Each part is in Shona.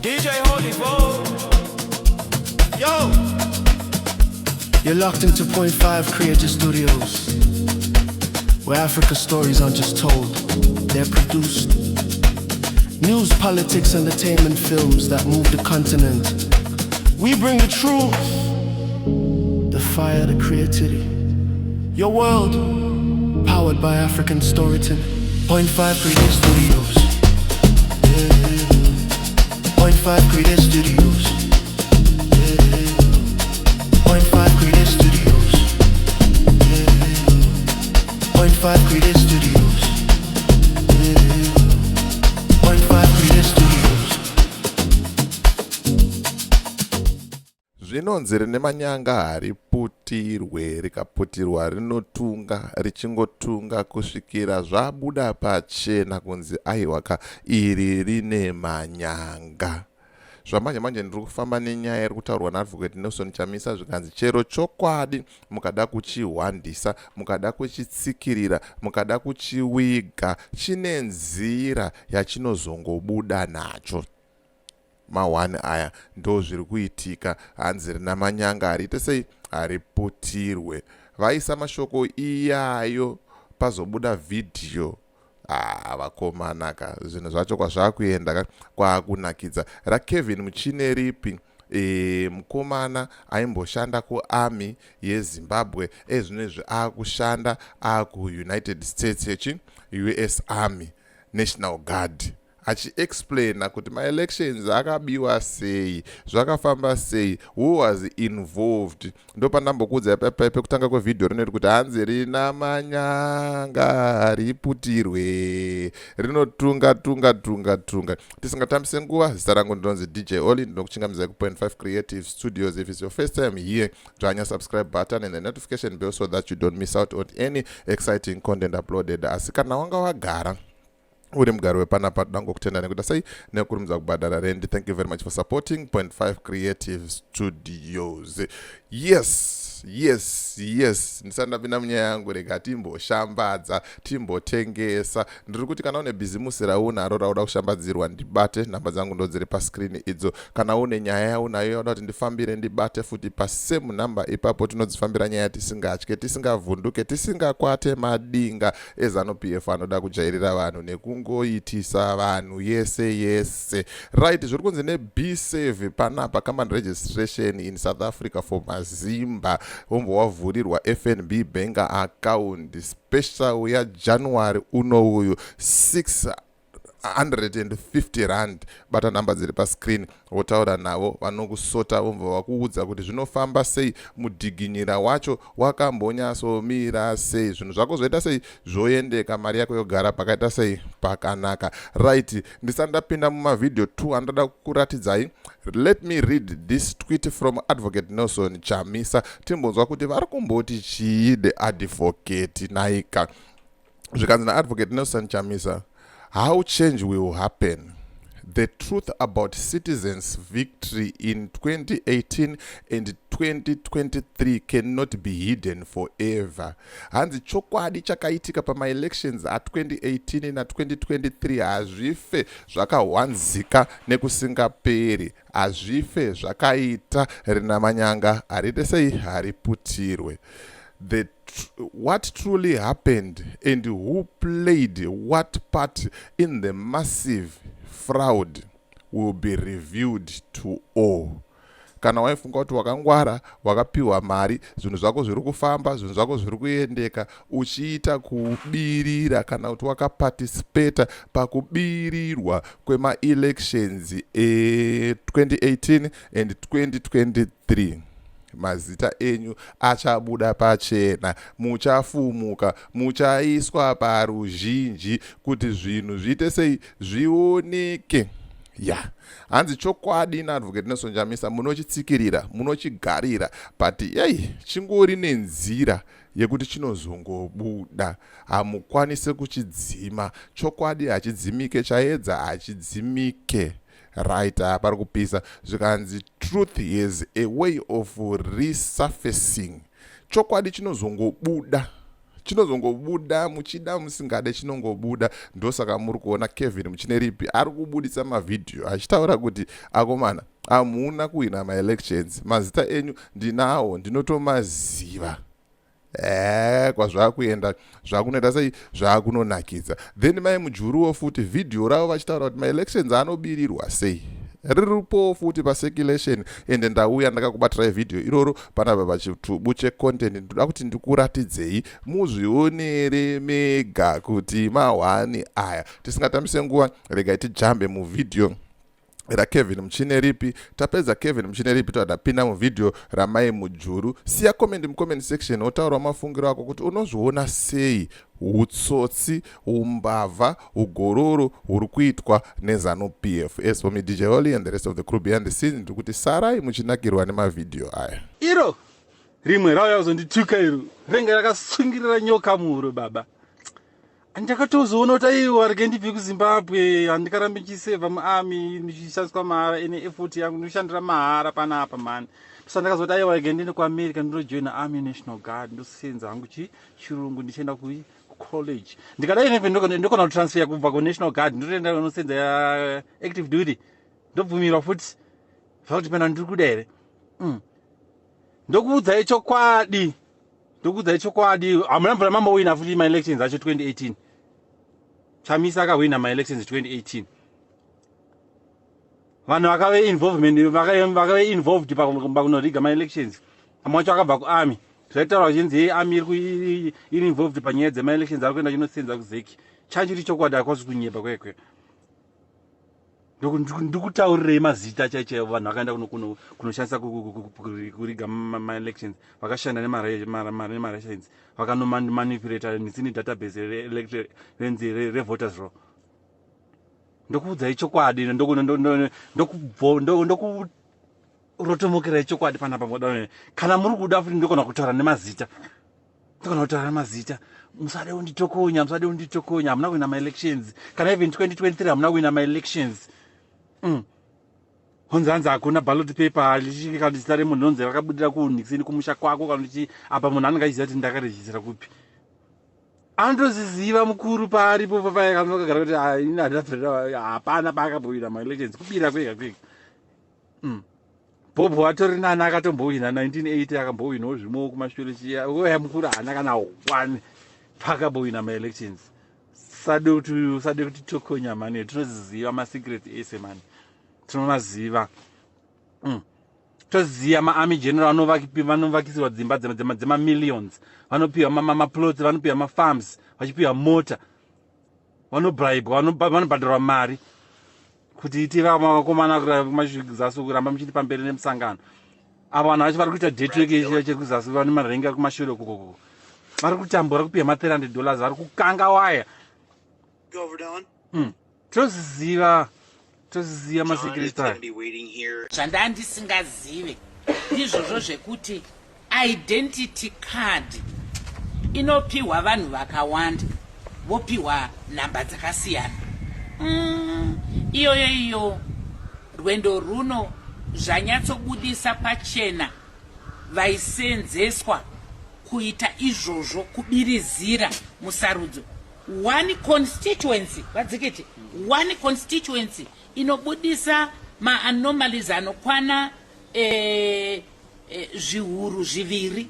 DJ Holy Vogue. Yo! You're locked into Point 5 Creative Studios, where Africa's stories aren't just told, they're produced. News, politics, entertainment, films that move the continent. We bring the truth, the fire, the creativity. Your world, powered by African storytelling. Point 5 Creative Studios. Point 5 Creative Studios. Point 5 Creative Studios. Point 5 Creative Studios. Point 5 Creative Studios. Zvinonzi rine manyanga riputirwe, rikaputirwa rinotunga, richingotunga kusvikira zvabuda pachena kunzi aiwaka iri rine manyanga. Zvamanje manje ndiri kufamba nenyaya iri kutaurwa naadvocate Nelson Chamisa zvikanzi chero chokwadi mukada kuchihwandisa, mukada kuchitsikirira, mukada kuchiwiga, chine nzira yachinozongobuda nacho. Mawani aya ndo zviri kuitika, hanzi rina manyanga ariite sei ariputirwe. Vaisa mashoko iyayo pazobuda vhidhiyo. Vakomanaka zvinhu zvacho kwazvakuenda kwakunakidza. RaKevin Muchineripi, mukomana aimboshanda kuarmy yeZimbabwe, ezvinezvi akushanda akuUnited States US Army National Guard, achiexplaina kuti maelections akabiwa sei, zvakafamba sei, who was involved. Ndo pandambokudza pekutanga kwevidhio rinoti kuti hanzi rina manyanga riputirwe, rinotunga tunga tunga tunga. Tisingatambise nguva, zita rangu ndinonzi DJ Oli, ndinokuchingamizai ku.5 Creative Studios. If it's your first time here, join your subscribe button and the notification bell so that you don't miss out on any exciting content uploaded. Asi kana wanga wagara uri mugari wepanapa dango kutenda nekuda sei nekurumidza kubhadhara rendi. Thank you very much for supporting Point 5 Creative Studios. Yes, ndisandapinda munyaya yangu, rega timboshambadza, timbotengesa. Ndiri kuti kana une bhizimusi raunaro rauda kushambadzirwa, ndibate, nhamba dzangu ndo dziri paskrini idzo. Kana une nyaya yaunayo yauda kuti ndifambire, ndibate futi pasame namba ipapo. Tinodzifambira nyaya tisingatye, tisingavhunduke, tisingakwate madinga eZANU-PF anoda kujairira vanhu nekungoitisa vanhu yese. Right, zviri kunzi neB-Save panapa, common registration in South Africa for Mazimba. Umbo wavhurirwa FNB bank account special ya January uno uyu 650 rand. Bata namba dziri pa screen, wotaura navo vanokusota, umbo wakuudza kuti zvinofamba sei, mudhiginyira wacho wakambonyasomira sei, zvinhu zvako zvoita sei, zvoendeka, mari yako yogara pakaita sei, pakanaka. Right, ndisandapinda mumavidhio 2 andoda kuratidzai. Let me read this tweet from Advocate Nelson Chamisa. Timbonzwa kuti vari kumboti chii the advocate naika. Zvikanzi naAdvocate Nelson Chamisa, how change will happen. The truth about citizens' victory in 2018 and 2023 cannot be hidden forever. Hanzi chokwadi chakaitika pama-elections a2018 na 2023 hazvife zvakahwanzika nekusingaperi, hazvife zvakaita rina manyanga ariite sei hariputirwe. What truly happened and who played what part in the massive fraud will be revealed to all. Kana waifunga kuti wakangwara, wakapiwa mari, zvinhu zvako zviri kufamba, zvinhu zvako zviri kuendeka, uchiita kubirira kana kuti wakaparticipate pakubirirwa kwema-elections 2018 and 2023, mazita enyu achabuda pachena, muchafumuka, muchaiswa paruzhinji kuti zvinhu zviite sei, zvioneke. Hanzi chokwadi naAdvocate Nelson Chamisa munochitsikirira, munochigarira, but chingori nenzira yekuti chinozongobuda, hamukwanise kuchidzima. Chokwadi hachidzimike, chaedza hachidzimike. Right, pari kupisa zvikanzi truth is a way of resurfacing. Chokwadi chinozongobuda chinozongobuda muchida musingade chinongobuda. Ndosaka muri kuona Kevin Muchineripi ari kubudisa mavidhiyo achitaura kuti akomana hamuna kuhwina maelections, mazita enyu ndinawo ndinotomaziva. Kwazvakuenda zvakunoita sei zvakunonakidza. Then mai mujuruwo futi vidhiyo ravo vachitaura kuti maelections anobirirwa sei. Riripo futi pacirculation ende ndauya ndakakubatirai vidhiyo iroro panapa pachitubu checontent. Ndoda kuti ndikuratidzei muzvionere mega kuti mahwani aya. Tisingatambise nguva, regai tijambe muvidhiyo raKevin Muchineripi. Tapedza Kevin Muchineripi tadapinda muvidhiyo ramai mujuru. Siya comment mucomment section wotaura mafungiro ako kuti unozviona sei utsotsi, umbavha, ugororo huri kuitwa neZanu-PF. As for me, DJ Holly and the rest of the crew behind the scenes, ndikuti sarai muchinakirwa nemavidhiyo aya. Iro rimwe rauya kuzondituka iro renga rakasungirira nyoka muhuro baba. Andakatozoona kuti aiwa rege ndibve kuZimbabwe, handikarambe ndichisevha muarmy ndichishandiswa mahara ene effort yangu ndoshandira mahara panapa mani. Saka ndakazoti aiwa rege ndiende kuAmerica ndinojoina Army National Guard ndosenza hangu chirungu ndichienda college. Ndikadai nepe ndokona kutransfer kubva kuNational Guard ndotoenda kunosenza ya active duty. Ndobvumirwa futi. Vakuti pena ndiri kuda here. Ndokuudzai chokwadi. Ndokuudzai chokwadi. Hamuna mamboina futi maelections acho 2018. Chamisa akawina maelections 2018. Vanhu vakave involved pakunoriga maelections. Amwe acho akabva kuarmy. Zvaitaura vachinzi army iri involved panyaya dzemaelections ari kuenda chinosenza kuzeki. Chanjiri chokwadi hakwasi kunyepa kwekwe. Ndikutaurirei mazita chaichaiwo vanhu vakaenda kunoshandisa kuriga maelections, vakashanda nemarussions, vakanomanipulata netsine database revoters roll. Ndokuudzai chokwadi, ndokurotomokerai chokwadi panapa moda. Kana muri kuda futi ndokona kutaura nemazita. Ndokona kutaura nemazita. Musade unditokonya, hamuna kuwina maelections. Kana even 2023 hamuna kuwina maelections. Honzanzi hakuna ballot paper lichika zita remunhu honzi rakabudira kunixini kumusha kwako kana kuti apa munhu anenge achiziva kuti ndakarejistira kupi. Andoziziva mukuru paripo papai kanogara kuti hapana paakambowina maelections kubira kwega kwega. Bob watori nana akatombowina 1980 akambowinawo zvimwe kumashure chiya. Oya mukuru haana kana 1 paakambowina maelections. Sade kuti tokonya mani, tinoziziva masecret ese mani. Tinomaziva. Toziva maarmy general vanovakisirwa dzimba dzema millions. Vanopiwa maplots, vanopiwa mafarms, vachipiwa mota. Vanobribwa, vanobhadharwa mari. Kuti itiva vakomana kumaZasu kuramba muchiti pamberi nemusangano. Ava vanhu vacho vari kuita detrek chekuZasu vane marenga kumashure kokoko. Vari kutambura kupiwa $300, vari kukanga waya. Toziva masekretari. Zvandandisingazive ndizvozvo zvekuti identity card inopiwa vanhu vakawanda, vopiwa nhamba dzakasiyana. Iyo rwendo runo zvanyatsobudisa pachena vaisenzeswa kuita izvozvo kubirizira musarudzo. One constituency, vadzikiti, one constituency inobudisa ma-anomalies anokwana zviuru zviviri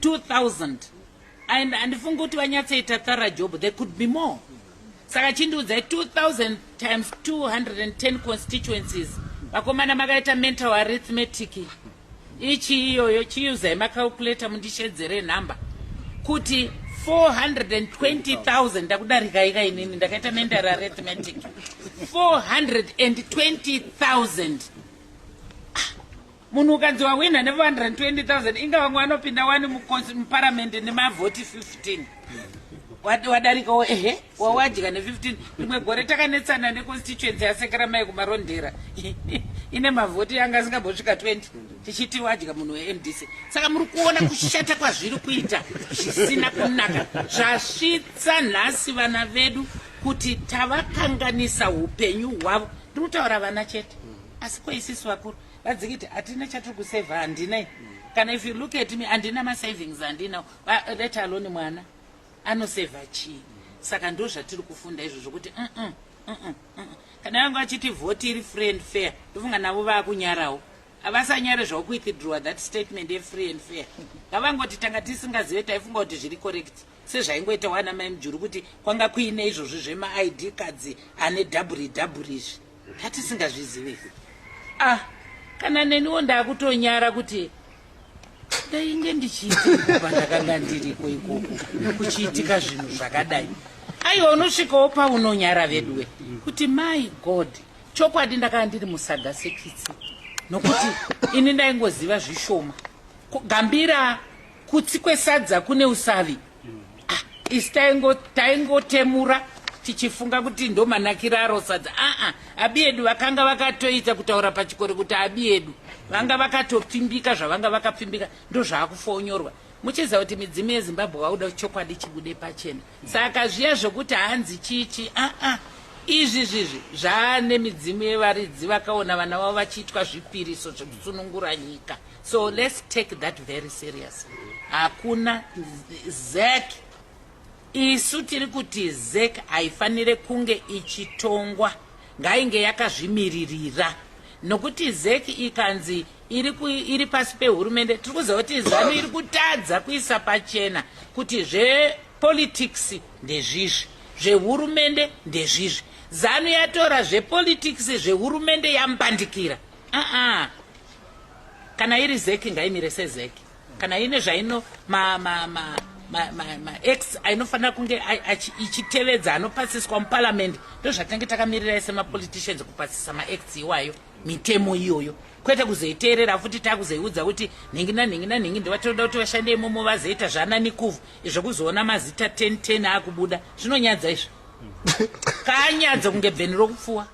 2,000. And handifunga kuti vanyatsoita thorough job, there could be more. Saka chindiudzai 2,000 times 210 constituencies. Vakomana makaita mental arithmetic. Ichi iyoyo chiuzai macalculator mundishedzere nhamba. Kuti 420,000 ndakudarika ika inini ndakaita mental arithmetic. 420,000. Munhu ukanzi wawina ne 420,000 inga vamwe vanopinda wani muparliament nemavhoti 15. Wadarikawo wawadya ne15. Rimwe gore takanetsana neconstituency yaSekeramai kumarondera. Ine mavhoti yanga asingambosvika 20. Tichiti wadya munhu weMDC. Saka muri kuona kushata kwazviri kuita zvisina kunaka. Zvasvitsa nhasi vana vedu kuti tavakanganisa upenyu hwavo. Ndinotaura vana chete. Asi kwaisisi vakuru vadzikiti hatina chatiri kusevha handinai. kana if you look at me andina ma-savings andina let alone mwana anoseva chii. Saka ndo zvatiri kufunda izvo zvokuti kana vanga vachiti vhoti iri free and fair ndofunga navo vaakunyarawo havasanyare zvavo kuwithdraw that statement ye-free and fair. Ngavangoti tanga tisingazive taifunga kuti zviri correct sezvaingoita wana mai mujuru kuti kwanga kuine izvozvo zvema-id cards ane www izvi tatisingazvizive. Kana neniwo ndakutonyara kuti ndainge ndichiitii kubva ndakanga ndiriko ikoko kuchiitika zvinhu zvakadai. Aiwa unosvikawo paunonyara veduwe kuti my god chokwadi ndakanga ndiri musaga sekitsi nokuti ini ndaingoziva zvishoma gambira kutsi kwesadza kune usavi. Isi taingotemura tichifunga kuti ndo manakira aro sadza. Abi edu vakanga vakatoita kutaura pachikoro kuti abi edu vanga vakatopfimbika zvavanga vakapfimbika ndo zvaakufonyorwa. Muchiziva kuti midzimu yeZimbabwe vauda chokwadi chibude pachena. Saka zviya zvokuti hanzi chichi izvi zvaane midzimu yevaridzi vakaona vana vavo vachiitwa zvipiriso zvekusunungura nyika. So let's take that very serious. Hakuna ZEC isu tiri kuti ZEC haifanire kunge ichitongwa ngainge yakazvimiririra nokuti ZEC ikanzi iri pasi pehurumende tiri kuziva kuti ZANU iri kutadza kuisa pachena kuti zvepolitics ndezvizvi zvehurumende ndezvizvi. ZANU yatora zvepolitics zvehurumende yambandikira. Kana iri ZEC ngaimire seZEC. Kana ine zvaino ma-X ainofanira kunge ichitevedza anopasiswa muparliament ndo zvatange takamirira ese ma-politicians kupasisa ma-X iwayo mitemo iyoyo kwete kuzoiteerera futi takuzoiudza kuti nhingi ndovatoda kuti vashande imomo vazoita zvananikuvu izvo kuzoona mazita 10 akubuda zvinonyadza izvo kanyadza kunge bveni rokupfuwa.